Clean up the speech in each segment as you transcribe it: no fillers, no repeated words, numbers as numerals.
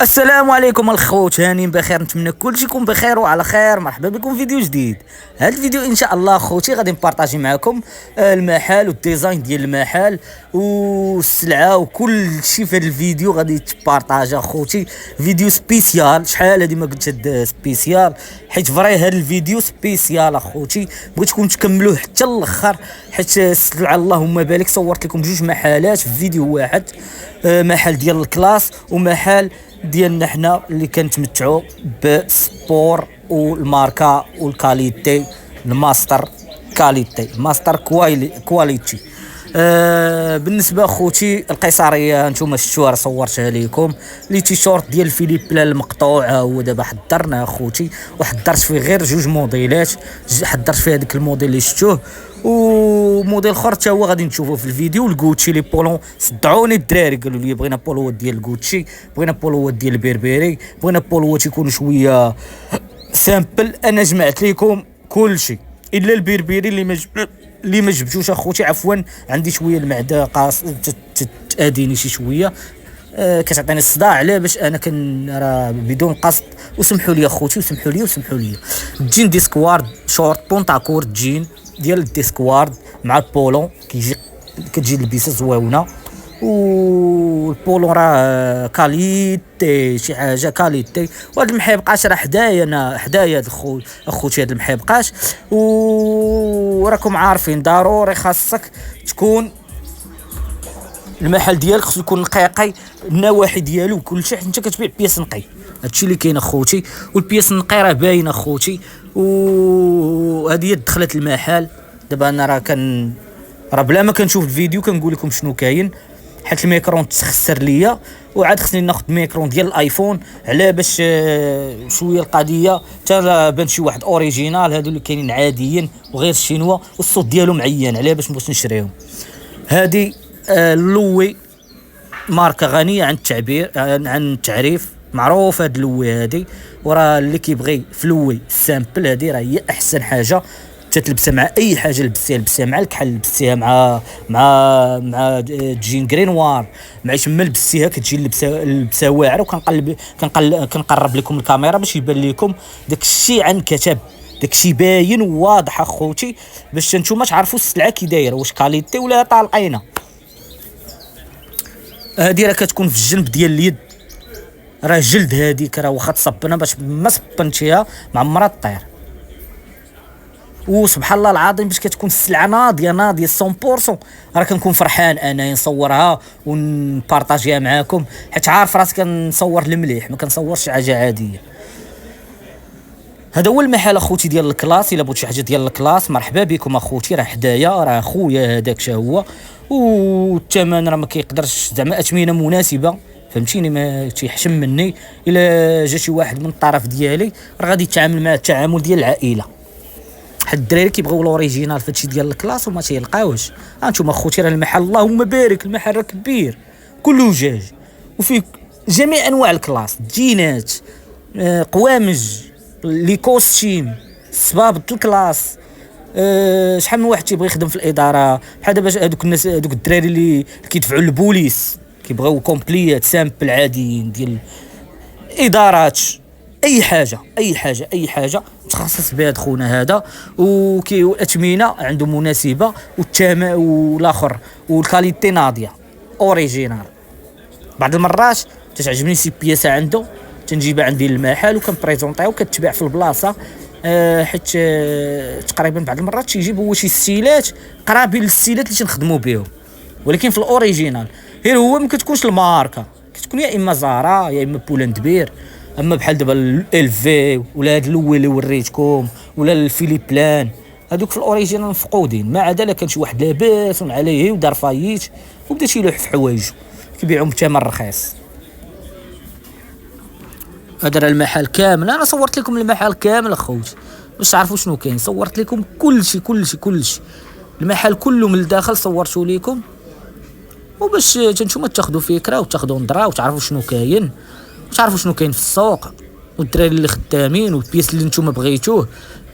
السلام عليكم الخوت، هانيين بخير، نتمنى كلشي يكون بخير وعلى خير. مرحبا بكم في فيديو جديد. هذا الفيديو ان شاء الله خوتي غادي نبارطاجي معكم المحل والديزاين ديال المحل والسلعه وكل شيء في هذا الفيديو غادي تبارطاجا خوتي. فيديو سبيسيال، شحال هادي ما قلت هاد سبيسيال، حيت فري هذا الفيديو سبيسيال اخوتي، بغيتكم تكملوه حتى الاخر حيت السلعه اللهم بارك. صورت لكم جوج محلات في فيديو واحد، محل ديال الكلاس ومحل ديالنا حنا اللي كنتمتعوا بالسبور والماركه والكاليتي، الماستر كاليتي، ماستر كواليتي. بالنسبه خوتي القيصريه نتوما شفتوها، صورتها لكم لي تيشورت ديال فيليب بلان المقطوع، هو دابا حضرنا خوتي، وحضرت فيه غير جوج موديلات. حضرت فيه هذاك الموديل اللي شفتوه، وموديل اخر حتى هو غادي نشوفوه في الفيديو. الكوتشي لي بولون صدعوني الدراري، قالوا لي بغينا بولوات ديال الكوتشي، بغينا بولوات ديال البربري، بغينا بولوات يكونوا شويه سامبل. انا جمعت لكم كل شيء الا البربري اللي ما جبتوش اخوتي، عفوا عندي شويه المعده قاص تاديني شي شويه، كتعطيني الصداع عليه باش انا راه بدون قصد. وسمحوا لي اخوتي، وسمحوا لي. جين ديسكوارد شورت بونطاكور، جين ديال الديسكوارد مع البولون، كتجي لبسه زويونه، والبولون راه كاليتي، شي حاجه كاليتي. وهاد المحيبقاش راه حدايا هاد اخوتي، هاد المحيبقاش. وراكم عارفين ضروري خاصك تكون المحل ديالك خصو يكون نقيقي، النواحي ديالو كلشي، حيت انت كتبيع بياس نقي. هادشي اللي كاين اخوتي، والبياس النقي راه باين اخوتي. وهذه هي دخلت المحل. دابا انا راه بلا ما كنشوف الفيديو كنقول لكم شنو كاين، حيت الميكرون تخسر ليا، وعاد خصني ناخذ ميكرون ديال الايفون على باش شويه القضيه حتى بان شي واحد اوريجينال. هادو اللي كاينين عاديين وغير الشينوا، والصوت ديالهم معين على باش نبغيش نشريهم. هادي لوي، ماركه غنيه عن التعبير عن التعريف، معروف هاد لوي هادي. وراه اللي كيبغي في لوي سامبل هادي راه هي احسن حاجه تتلبسها مع اي حاجه. لبسيها مع الكحل، لبسيها مع جين غرينوار، مع يما لبسيها كتجي لبسه واعره. كنقرب لكم الكاميرا باش يبان لكم داك الشيء عن كتب، داك الشيء باين وواضح اخوتي، باش نتوما تعرفوا السلعه كي دايره، واش كاليتي ولا طالقينه. هادي راه كتكون في الجنب ديال اليد، راه جلد هذيك، راه واخا تصبنا باش ما صبنتيها ما عمرها طير. وسبحان الله العظيم باش كتكون السلعه ناضيه 100%، راه كنكون فرحان انا نصورها ونبارطاجيها معاكم، حيت عارف راسي كنصور المليح، ما كنصورش حاجه عاديه. هذا هو المحل اخوتي ديال الكلاس. الا بغيت شي حاجه ديال الكلاس مرحبا بكم اخوتي، راه حدايا، راه خويا هذاك شا هو. والثمن راه ما كيقدرش، زعما اثمنه مناسبه، فهمتيني، ما تيحشم مني. الا جا شي واحد من الطرف ديالي راه غادي يتعامل معاه التعامل ديال العائله، حيت الدراري كيبغيو الاوريجينال فهادشي ديال الكلاس وما تيلقاوش. هانتوما اخوتي راه المحل اللهم بارك، المحل راه كبير كله جاج، وفيه جميع انواع الكلاس، جينات، قوامج، لي كوستيم، صباب الكلاس. شحال من واحد تيبغي يخدم في الاداره، بحال دابا هذوك الناس، هذوك الدراري اللي كيدفعوا للبوليس، كيبغيو كومبليات سامبل عاديين ديال ادارات، اي حاجه متخصص بهذا خونا هذا. والاثمنه عنده مناسبه، والاخر والكاليتي ناضيه اوريجينال. بعض المرات تتعجبني شي بياسه عنده تنجيبها عندي للمحل وكنبريزونطيها وكتباع في البلاصه، حيت تقريبا بعض المرات تيجيب هو شي ستيلات قرابين للستيلات اللي تنخدموا بهم، ولكن في الاوريجينال غير هو ما كتكونش الماركه، كتكون يا اما زارا يا اما بولاندبير. اما بحال دابا الفي ولا هاد الاول اللي وريتكم ولا الفيليب بلان، هذوك في الاوريجينال مفقودين. ما عدا كان شي واحد لاباس عليه ودار فايت وبدا تيلوح في حوايجو كيبيعهم بثمن رخيص. هذا المحل كامل، انا صورت لكم المحل كامل اخوتي باش تعرفوا شنو كاين. صورت لكم كلشي. المحل كله من الداخل صورته لكم، وباش نتوما تاخذوا فكره وتاخذوا نظره وتعرفوا شنو كاين، وتعرفوا شنو كاين في السوق، والدراري اللي خدامين والبياس اللي نتوما بغيتوه.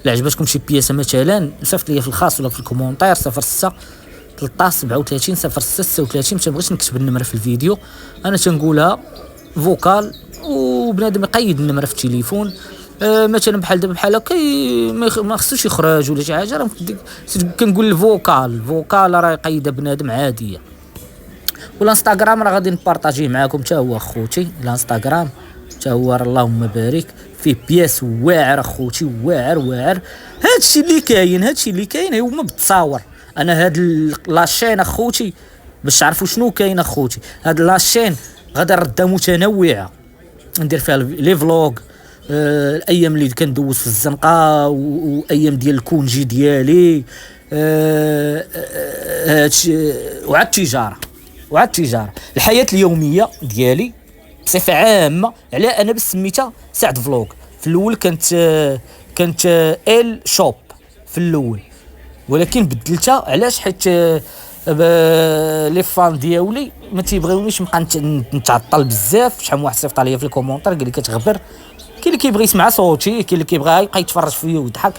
الا عجبتكم شي بياسه مثلا صيفط لي في الخاص ولا في الكومونتير 06 13 37 06 36. ما تبغيش نكتب النمره في الفيديو، انا تنقولها فوكال وبنادم يقيد النمره في التليفون. مثلا بحال دابا بحال هكا ما خصوش يخرج ولا شي حاجه، راه كنقول الفوكال راه يقيدها بنادم عاديه. والانستغرام راه غادي نبارطاجيه معاكم حتى هو اخوتي، الانستغرام حتى هو اللهم بارك فيه بياس واعر اخوتي، واعر. هادشي اللي كاين هما بالتصاور. انا هاد لاشين اخوتي باش تعرفوا شنو كاين اخوتي، هاد لاشين غادي نردها متنوعه، ندير فيها لي فلوغ، الايام اللي كندوز في الزنقه وايام ديال الكونجي ديالي، هادشي وعاد التجاره الحياه اليوميه ديالي بصفه عامه. على انا بس سميتها سعد فلوغ. في الاول كانت ال شوب في الاول، ولكن بدلتها علاش؟ حيت لي فان ديالي ما تيبغيونيش نبقى نتعطل بزاف. شحال من واحد صيفط ليا في الكومونتير قال لي كتغبر. كاين اللي كيبغي يسمع صوتي، كاين اللي كيبغي يبقى يتفرج فيا ويضحك،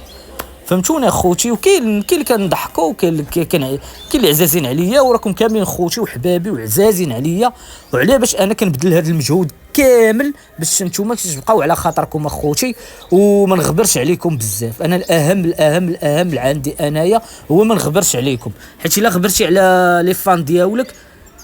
فهمتوني اخوتي. وكاين اللي كنضحكوا، وكاين اللي عزازين عليا، وراكم كاملين خوتي وحبابي وعزازين عليا. وعلاه باش انا كنبذل هذا المجهود كامل باش نتوما تبقاو على خاطركم اخوتي، وما نغبرش عليكم بزاف. انا الاهم اللي عندي انايا هو ما نغبرش عليكم، حيت الا غبرتي على لي فان ديالك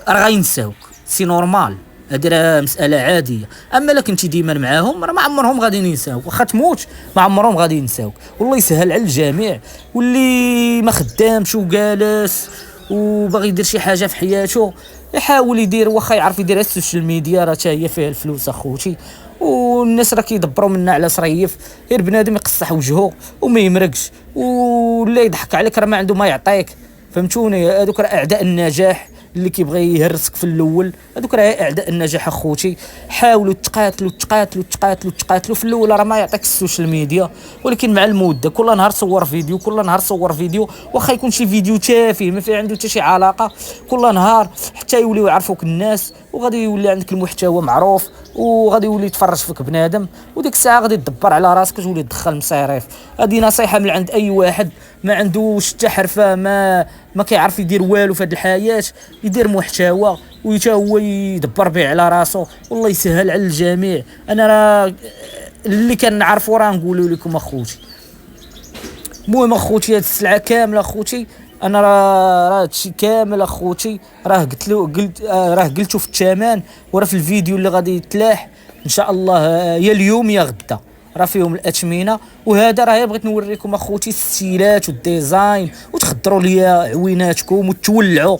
راه غينساوك، سي نورمال، هادي راه مساله عاديه. اما الا كنتي ديما معاهم راه ما عمرهم غادي ينساوك، واخا تموت ما عمرهم غادي ينساوك. والله يسهل على الجميع. واللي ما خدامش وجالس وباغي يدير شي حاجه في حياته يحاول يدير، واخا يعرف يدير السوشيال ميديا راه حتى هي فيها الفلوس اخوتي. والناس راه كيدبروا منا على صريف، غير بنادم يقصح وجهه وما يمرقش، ولا يضحك عليك راه ما عنده ما يعطيك. فهمتوني؟ هذوك راه اعداء النجاح اللي كيبغي يهرسك في الاول، هذوك راه اعداء النجاح اخوتي. حاولوا تقاتلوا في الاول راه ما يعطيك السوشيال ميديا، ولكن مع المده كل نهار صور فيديو، واخا يكون شي فيديو تافه ما فيه عنده حتى شي علاقه، كل نهار حتى يوليو يعرفوك الناس، وغادي يولي عندك المحتوى معروف، وغادي يولي يتفرج فيك بنادم، وديك الساعه غادي تدبر على راسك وتولي تدخل مصاريف. هذه نصيحه من عند اي واحد ما عندوش حتى حرفه، ما كيعرف يدير والو في هذه الحياه، يدير محتوى ويتا هو يدبر به على راسو. والله يسهل على الجميع. انا راه اللي كنعرفو راه نقولوا لكم اخوتي. المهم اخوتي هاد السلعه كامله اخوتي، انا راه هادشي كامل اخوتي راه قلتو في الثمن، وراه في الفيديو اللي غادي يتلاح ان شاء الله يا اليوم يا غدا راه فيهم الاثمنه. وهذا راه بغيت نوريكم اخوتي الستيلات والديزاين، وتخضروا ليا عويناتكم وتولعوا.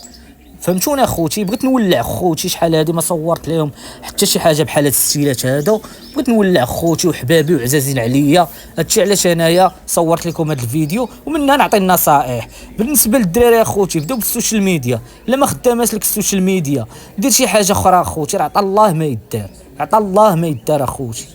فهمتوني اخوتي؟ بغيت نولع اخوتي، شحال هادي ما صورت لهم حتى شي حاجه بحال هاد الستيلات هادو. بغيت نولع اخوتي وحبابي وعزازين عليا، هادشي علاش انايا صورت لكم هاد الفيديو، ومن هنا نعطي النصائح. بالنسبه للدراري اخوتي، بداو بالسوشيال ميديا. لما خداماش لك السوشيال ميديا دير شي حاجه اخرى اخوتي، راه عطا الله ما يدار اخوتي.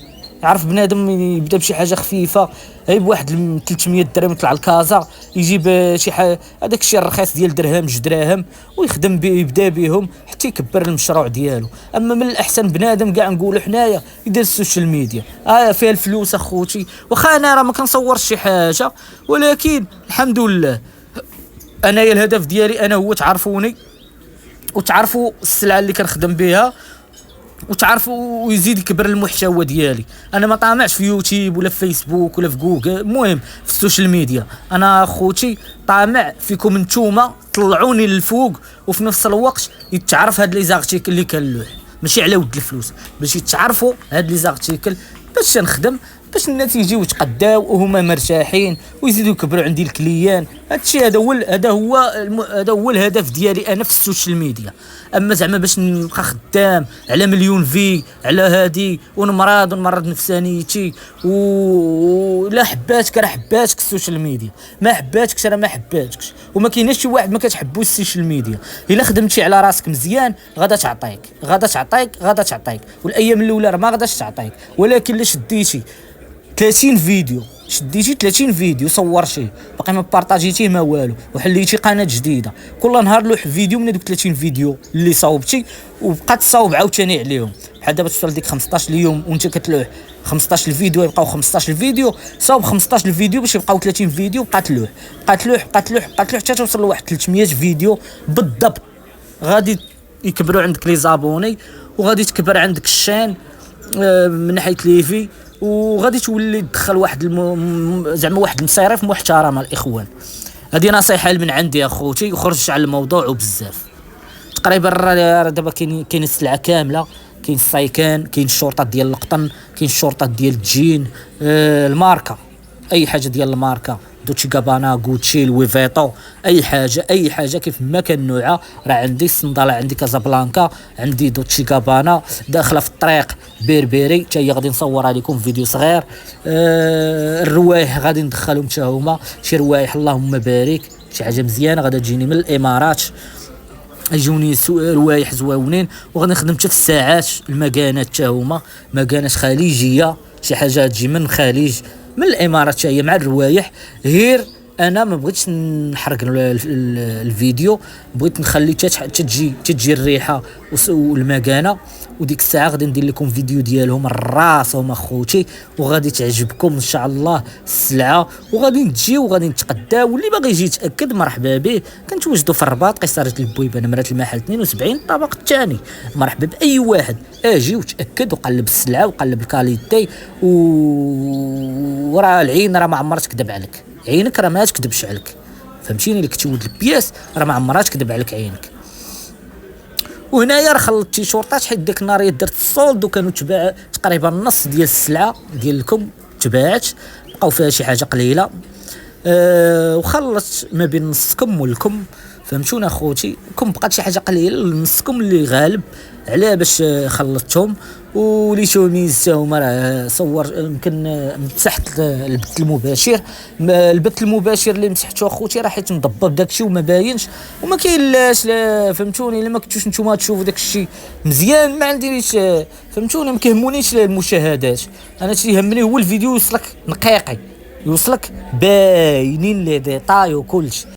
يعرف بنادم يبدا بشي حاجه خفيفه، غير بواحد 300 درهم يطلع الكازا، يجيب شي حاجه هذاك الشيء الرخيص ديال درهم 2 دراهم ويخدم به، يبدا بهم حتى يكبر المشروع ديالو. اما من الاحسن بنادم كاع نقولوا حنايا يدير السوشيال ميديا، فيها الفلوس اخوتي. واخا انا راه ما كنصورش شي حاجه، ولكن الحمد لله انايا الهدف ديالي انا هو تعرفوني وتعرفوا السلعه اللي كنخدم بها، وتعرفوا ويزيد يكبر المحتوى ديالي. انا ما طامعش في يوتيوب ولا في فيسبوك ولا في جوجل، المهم في السوشيال ميديا. انا اخوتي طامع فيكم نتوما طلعوني للفوق، وفي نفس الوقت يتعرف هاد لي زارتيكل اللي كنلوح ماشي على ود الفلوس، باش يتعرفوا هاد لي زارتيكل باش نخدم، باش الناس يجيو يتقداو وهما مرتاحين ويزيدوا يكبروا عندي الكليان. هادشي هذا هو الهدف ديالي انا في السوشيال ميديا. اما زعما باش نبقى خدام على مليون في على هادي ونمرض نفسانيتي لا حباتك راه حباتك السوشيال ميديا، ما حباتكش راه ما حباتكش. وما كايناش شي واحد ما كتحبوش السوشيال ميديا. الا خدمتي على راسك مزيان غادا تعطيك، والايام الاولى راه ما غاداش تعطيك. ولكن الا شديتي 30 فيديو صورتيه باقي ما بارطاجيتيه ما والو، وحليتي قناه جديده كل نهار لوح فيديو من هذوك 30 فيديو اللي صاوبتي، وبقات تصاوب عاوتاني عليهم. بحال دابا توصل ديك 15 اليوم وانت كتلوح 15 الفيديو يبقاو 15 الفيديو، صاوب 15 الفيديو باش يبقاو 30 فيديو، بقات تلوح حتى توصل لواحد 300 فيديو بالضبط. غادي يكبروا عندك لي زابوني، وغادي تكبر عندك الشان، من ناحيه ليفي، وغادي تولي تدخل واحد زعما واحد المصاريف محترمه الاخوان. هذه نصيحه من عندي اخوتي، وخرجت على الموضوع وبزاف. تقريبا راه دابا كاين السلعه كامله، كاين السايكان، كاين الشورطات ديال القطن، كاين الشورطات ديال الجين، الماركه، اي حاجه ديال الماركه، دوتشي غابانا، غوتشي، لوي فيتو، اي حاجه كيف ما كان نوعها راه عندي. الصنداله عندي كازابلانكا، عندي دوتشي غابانا، داخله في الطريق بيربيري حتى هي غادي نصورها لكم فيديو صغير. الروايح غادي ندخلهم حتى هما، شي روايح اللهم بارك، شي حاجه مزيانه غادي تجيني من الامارات، يجوني روايح زواونين. وغادي نخدم حتى في الساعات، المكانات حتى هما مكانات خليجيه، شي حاجه تجي من الخليج من الامارات حتى هي مع الروايح. غير انا ما بغيتش نحرق الفيديو، بغيت نخلي تجي الريحه والمكانه، وديك الساعه غادي ندير لكم فيديو ديالهم راسهم اخوتي، وغادي تعجبكم ان شاء الله السلعه، وغادي نجيو وغادي نتقداو. واللي باغي يجي يتاكد مرحبا به، كنتواجدوا في الرباط قيصريه البويبه نمره المحل 72 الطابق الثاني. مرحبا باي واحد، اجي وتاكد وقلب السلعه وقلب الكاليتي، وراه العين راه ما عمرها تكذب عليك، عينك راه ما تكذبش عليك، فهمتيني؟ اللي كتولد البياس راه ما عمرها تكذب عليك عينك. وهنايا راه خلطت تيشورطات، حيت ديك النهار درت السولد وكانوا تباع تقريبا النص ديال السلعه ديالكم تباعت، بقاو فيها شي حاجه قليله. وخلطت ما بين نصكم والكم، فهمتوني اخوتي؟ كم بقات شي حاجه قليله، نصكم اللي غالب على باش خلطتهم. ولي شوميز هما راه صور يمكن مسحت البث المباشر. البث المباشر اللي مسحته اخوتي راه حيت مضبب داكشي وما باينش وما كاينلاش، فهمتوني؟ الا ما كنتوش نتوما تشوفوا داكشي مزيان ما عنديش، فهمتوني؟ ما كيهمونيش المشاهدات، انا تيهمني هو الفيديو يوصلك نقيقي، يوصلك باينين لي ديتاي وكلشي.